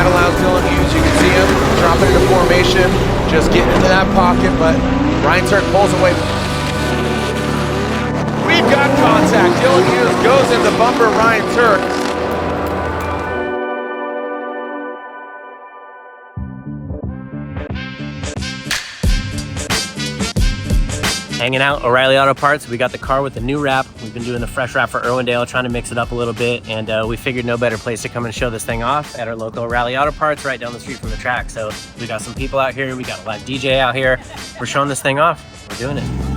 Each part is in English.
That allows Dylan Hughes, you can see him dropping into formation, just getting into that pocket, but Ryan Turk pulls away. We've got contact. Dylan Hughes goes into bumper Ryan Turk. Hanging out, O'Reilly Auto Parts. We got the car with the new wrap. We've been doing the fresh wrap for Irwindale, trying to mix it up a little bit, and we figured no better place to come and show this thing off at our local O'Reilly Auto Parts right down the street from the track. So we got some people out here, we got a live DJ out here. We're showing this thing off. We're doing it.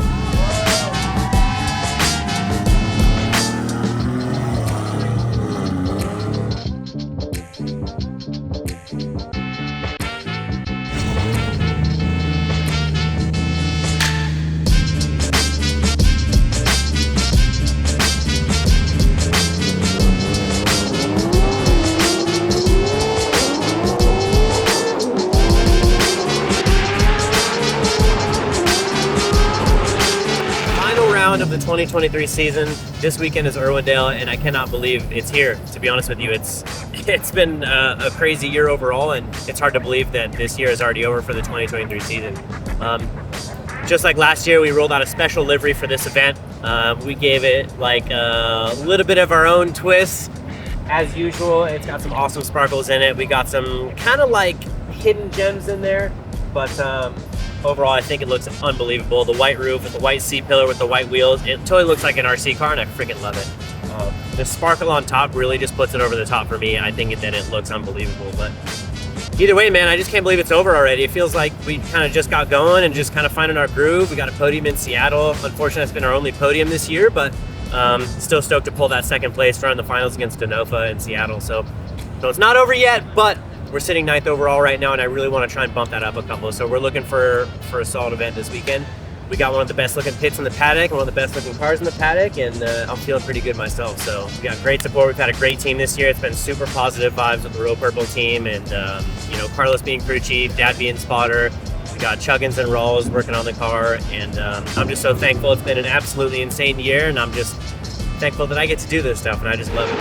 Of the 2023 season. This weekend is Irwindale, and I cannot believe it's here. To be honest with you, it's been a crazy year overall, and it's hard to believe that this year is already over for the 2023 season. Just like last year, we rolled out a special livery for this event. We gave it like a little bit of our own twist. As usual, it's got some awesome sparkles in it. We got some kind of like hidden gems in there, but overall, I think it looks unbelievable. The white roof with the white C-pillar with the white wheels. It totally looks like an RC car, and I freaking love it. The sparkle on top really just puts it over the top for me. I think then it looks unbelievable. But either way, man, I just can't believe it's over already. It feels like we kind of just got going and just kind of finding our groove. We got a podium in Seattle. Unfortunately, it's been our only podium this year, but still stoked to pull that second place, run the finals against Denofa in Seattle. So it's not over yet, but we're sitting 9th overall right now, and I really want to try and bump that up a couple. So we're looking for a solid event this weekend. We got one of the best looking pits in the paddock, one of the best looking cars in the paddock, and I'm feeling pretty good myself. So we got great support. We've had a great team this year. It's been super positive vibes with the Row Purple team, and Carlos being crew chief, Dad being spotter. We got Chuggins and Rawls working on the car, and I'm just so thankful. It's been an absolutely insane year, and I'm just thankful that I get to do this stuff, and I just love it.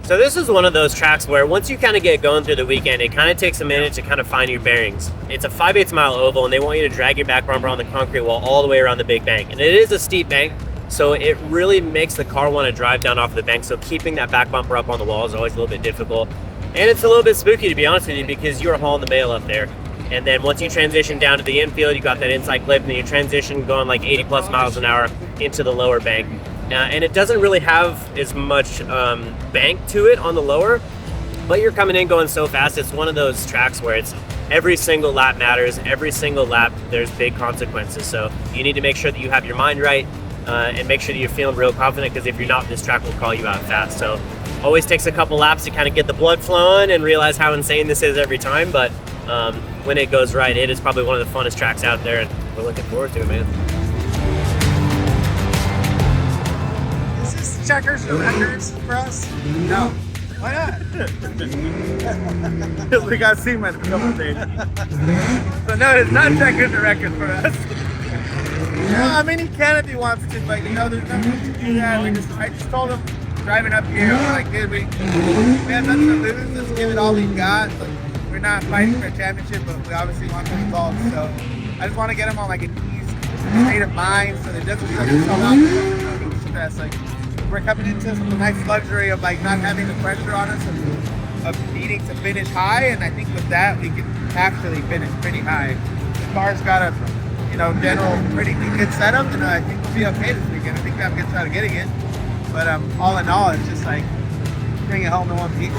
So this is one of those tracks where once you kind of get going through the weekend, it kind of takes a minute to kind of find your bearings. It's a 5/8 mile oval, and they want you to drag your back bumper on the concrete wall all the way around the big bank. And it is a steep bank, so it really makes the car want to drive down off the bank. So keeping that back bumper up on the wall is always a little bit difficult. And it's a little bit spooky, to be honest with you, because you're hauling the mail up there. And then once you transition down to the infield, you got that inside clip, and then you transition going like 80 plus miles an hour into the lower bank. And it doesn't really have as much bank to it on the lower, but you're coming in going so fast. It's one of those tracks where it's every single lap matters. Every single lap, there's big consequences. So you need to make sure that you have your mind right and make sure that you're feeling real confident, because if you're not, this track will call you out fast. So always takes a couple laps to kind of get the blood flowing and realize how insane this is every time. But when it goes right, it is probably one of the funnest tracks out there, and we're looking forward to it, man. Checkers or records for us? No. Why not? Because we got SEMA in a couple of days. So no, it's not checkers or records for us. No, I mean, he can if he wants to, but there's nothing to do that. I just told him driving up here, I'm like, dude, we have nothing to lose. Let's give it all we've got. Like, we're not fighting for a championship, but we obviously want the results. So I just want to get him on like an easy state of mind, so that it doesn't stress himself out. Stress, like. We're coming into some nice luxury of like not having the pressure on us of needing to finish high, and I think with that we can actually finish pretty high. The car's got a general pretty good setup, and I think we'll be okay this weekend. I think we have a good shot of getting it, but all in all, it's just like bring it home in one piece.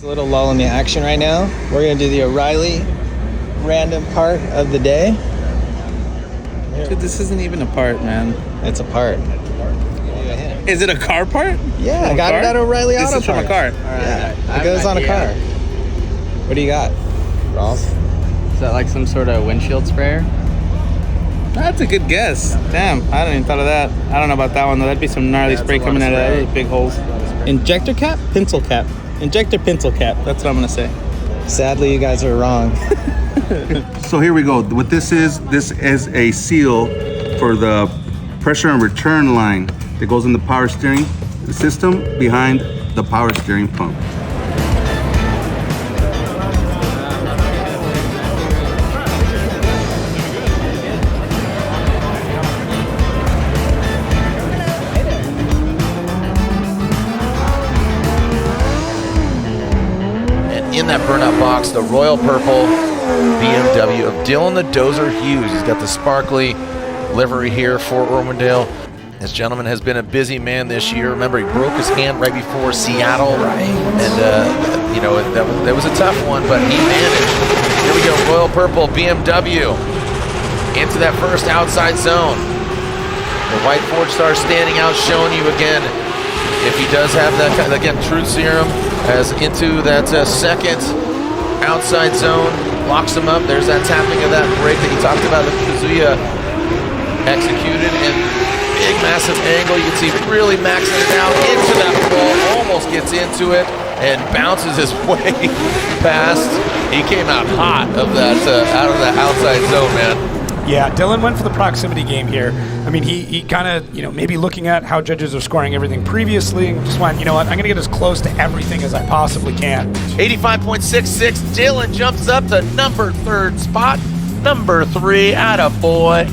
A little lull in the action right now. We're gonna do the O'Reilly random part of the day. Here Dude, this isn't even a part, man. It's a part. Is it a car part? Yeah, From I a got car? it at O'Reilly This Auto is from a Parts. car. Yeah, it goes on a car. What do you got, Ross? Is that like some sort of windshield sprayer? That's a good guess. Damn, I hadn't even thought of that. I don't know about that one though. That'd be some gnarly spray coming out of that. Those big holes. Injector cap? Pencil cap. Injector pencil cap. That's what I'm gonna say. Sadly, you guys are wrong. So here we go. What this is a seal for the pressure and return line that goes in the power steering system behind the power steering pump. And in that burnout box, the royal purple BMW of Dylan the Dozer Hughes. He's got the sparkly livery here for Irwindale. This gentleman has been a busy man this year. Remember, he broke his hand right before Seattle. And, you know, that was a tough one, but he managed. Here we go, royal purple BMW into that first outside zone. The white Ford Star standing out, showing you again if he does have that, again, truth serum as into that second outside zone, locks him up. There's that tapping of that brake that you talked about that Kazuya executed, and big massive angle. You can see really maxing it out into that wall, almost gets into it and bounces his way past. He came out hot of that out of the outside zone, man. Yeah, Dylan went for the proximity game here. I mean, he kind of, you know, maybe looking at how judges are scoring everything previously, and just went, you know what, I'm going to get as close to everything as I possibly can. 85.66, Dylan jumps up to number 3rd spot. Number 3, attaboy.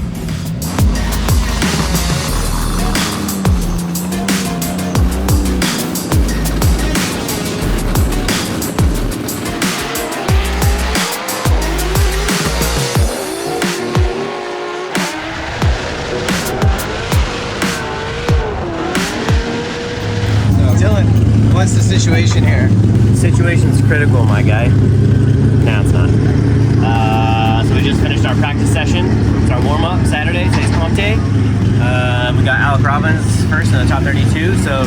Dylan, what's the situation here? Situation's critical, my guy. No, it's not. So we just finished our practice session. It's our warm-up Saturday, today's comp day. We got Alec Robbins first in the top 32, so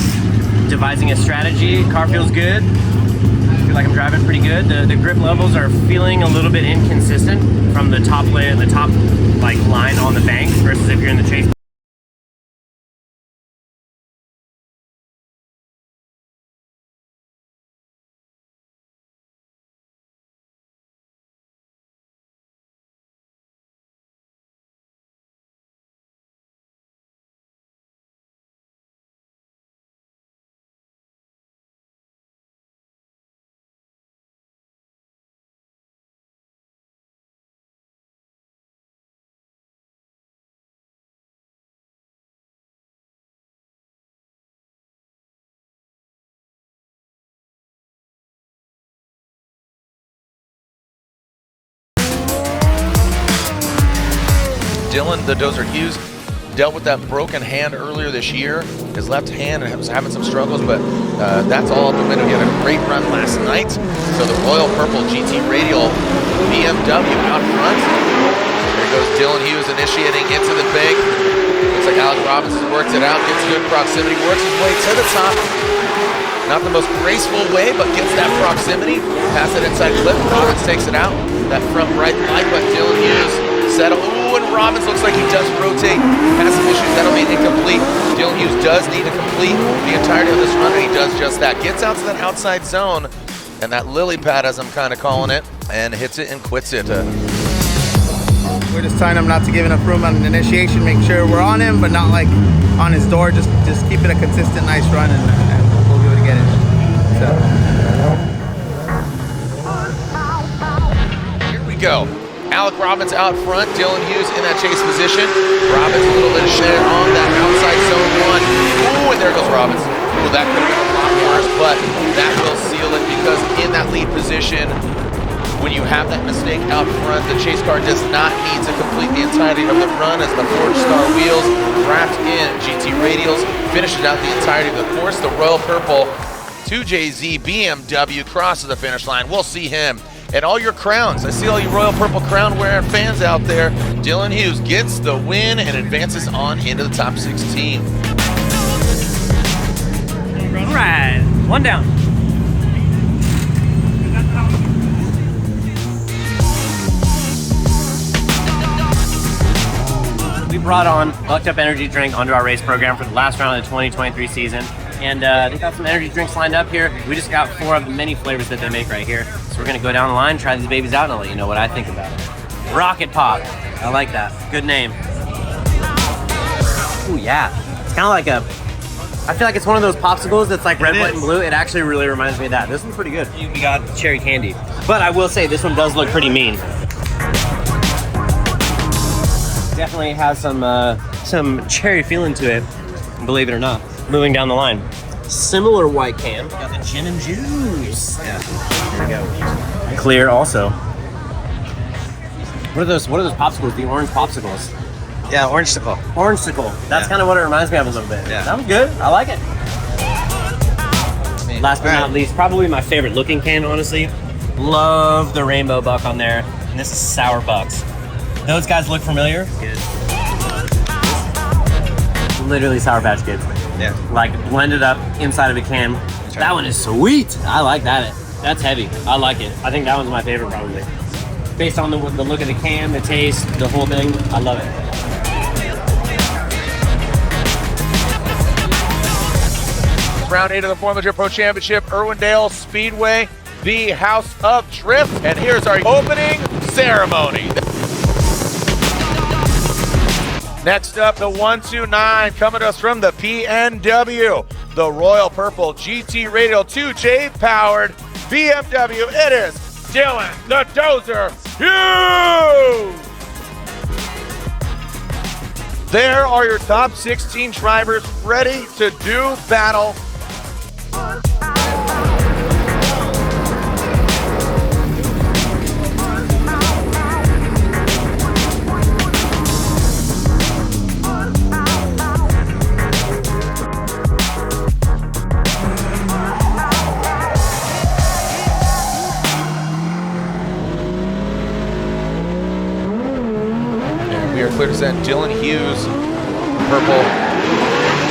devising a strategy. Car feels good. I feel like I'm driving pretty good. The grip levels are feeling a little bit inconsistent from the top line on the bank versus if you're in the chase. Dylan the Dozer Hughes dealt with that broken hand earlier this year. His left hand was having some struggles, but that's all up the window. He had a great run last night. So the royal purple GT Radial BMW out front. There goes Dylan Hughes initiating into the bank. Looks like Alec Robbins has worked it out, gets good proximity, works his way to the top. Not the most graceful way, but gets that proximity. Pass it inside clip. Robbins takes it out. That front right light, but Dylan Hughes settle. Ooh, and Robbins looks like he does rotate. Has some issues. That'll be incomplete. Dylan Hughes does need to complete the entirety of this run, and he does just that. Gets out to that outside zone, and that lily pad, as I'm kind of calling it, and hits it and quits it. We're just telling him not to give enough room on the initiation. Make sure we're on him, but not like on his door. Just keep it a consistent, nice run, and we'll be able to get it. So. Here we go. Alec Robbins out front, Dylan Hughes in that chase position. Robbins a little bit of shit on that outside zone 1. Ooh, and there goes Robbins. Ooh, that could have been a lot worse, but that will seal it because in that lead position, when you have that mistake out front, the chase car does not need to complete the entirety of the run as the Ford Star wheels wrapped in GT radials finishes out the entirety of the course. The royal purple 2JZ BMW crosses the finish line. We'll see him and all your crowns. I see all you Royal Purple crown wearing fans out there. Dylan Hughes gets the win and advances on into the top 16. All right, one down. We brought on Bucked Up Energy Drink onto our race program for the last round of the 2023 season. And they got some energy drinks lined up here. We just got 4 of the many flavors that they make right here. So we're gonna go down the line, try these babies out, and I'll let you know what I think about it. Rocket Pop, I like that, good name. Ooh yeah, it's kind of like I feel like it's one of those popsicles that's like red, white, and blue. It actually really reminds me of that. This one's pretty good. We got cherry candy. But I will say this one does look pretty mean. Definitely has some cherry feeling to it, believe it or not. Moving down the line. Similar white can. Got the gin and juice. Yeah. There we go. Clear also. What are those popsicles? The orange popsicles. Yeah, Orange-sicle. Orange-sicle. That's kind of what it reminds me of a little bit. Yeah. That was good. I like it. Last but not least, probably my favorite looking can, honestly. Love the rainbow buck on there. And this is Sour Bucks. Those guys look familiar. Good. Literally Sour Patch Kids. Yeah. Like blended up inside of a can. That one is sweet. I like that. That's heavy. I like it. I think that one's my favorite probably. Based on the look of the can, the taste, the whole thing. I love it. Round 8 of the Formula Drift Pro Championship, Irwindale Speedway, the House of Drift. And here's our opening ceremony. Next up, the 129 coming to us from the PNW, the Royal Purple GT Radial 2J powered BMW. It is Dylan the Dozer Hughes. There are your top 16 drivers ready to do battle. We are clear to send Dylan Hughes, purple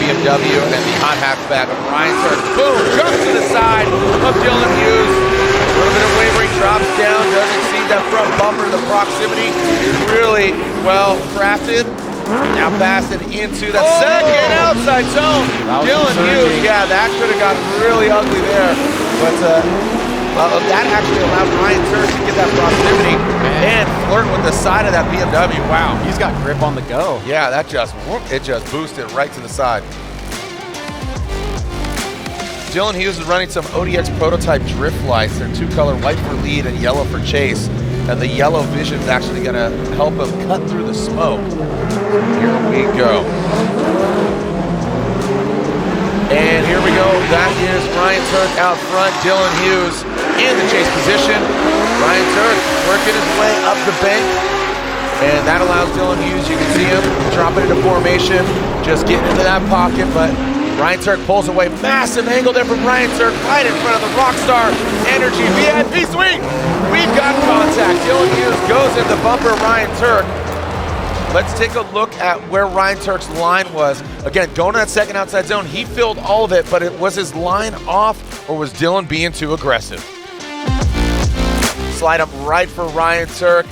BMW, and the hot hatchback of Ryan Turk. Boom! Jumps to the side of Dylan Hughes. A little bit of wavering, drops down, doesn't see that front bumper. The proximity is really well crafted. Now passing into the second outside zone. Dylan Hughes, yeah, that could have gotten really ugly there. But that actually allowed Ryan Turk to get that proximity and flirt with the side of that BMW. Wow. He's got grip on the go. Yeah, that just boosted right to the side. Dylan Hughes is running some ODX prototype drift lights. They're 2-color, white for lead and yellow for chase. And the yellow vision is actually going to help him cut through the smoke. Here we go. And here we go. That is Ryan Turk out front. Dylan Hughes in the chase position. Ryan Turk working his way up the bank. And that allows Dylan Hughes, you can see him dropping into formation, just getting into that pocket, but Ryan Turk pulls away. Massive angle there from Ryan Turk right in front of the Rockstar Energy VIP suite. We've got contact. Dylan Hughes goes in the bumper of Ryan Turk. Let's take a look at where Ryan Turk's line was. Again, going to that second outside zone, he filled all of it, but was his line off or was Dylan being too aggressive? Slide up right for Ryan Turk.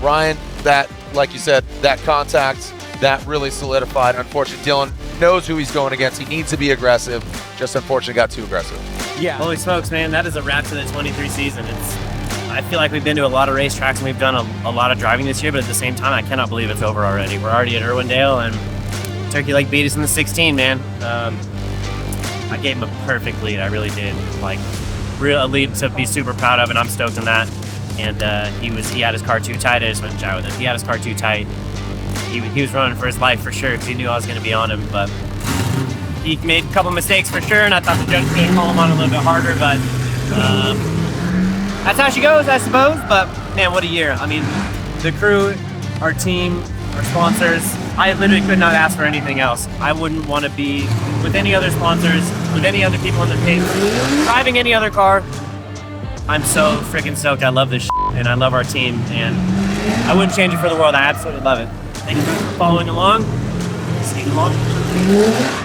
Ryan, that, like you said, that contact, that really solidified. Unfortunately, Dylan knows who he's going against. He needs to be aggressive. Just unfortunately got too aggressive. Yeah. Holy smokes, man. That is a wrap to the 23 season. I feel like we've been to a lot of racetracks and we've done a lot of driving this year, but at the same time, I cannot believe it's over already. We're already at Irwindale, and Turkey Lake beat us in the 16, man. I gave him a perfect lead. I really did. Like, a lead to be super proud of, and I'm stoked on that. And he had his car too tight. I just went and chat with him. He had his car too tight. He was running for his life for sure because he knew I was going to be on him, but he made a couple mistakes for sure, and I thought the judge was going to call him on a little bit harder, but that's how she goes, I suppose. But man, what a year. I mean, the crew, our team, our sponsors, I literally could not ask for anything else. I wouldn't want to be with any other sponsors, with any other people on the pit, driving any other car. I'm so freaking stoked. I love this and I love our team, and I wouldn't change it for the world. I absolutely love it. Thank you for following along. See you along.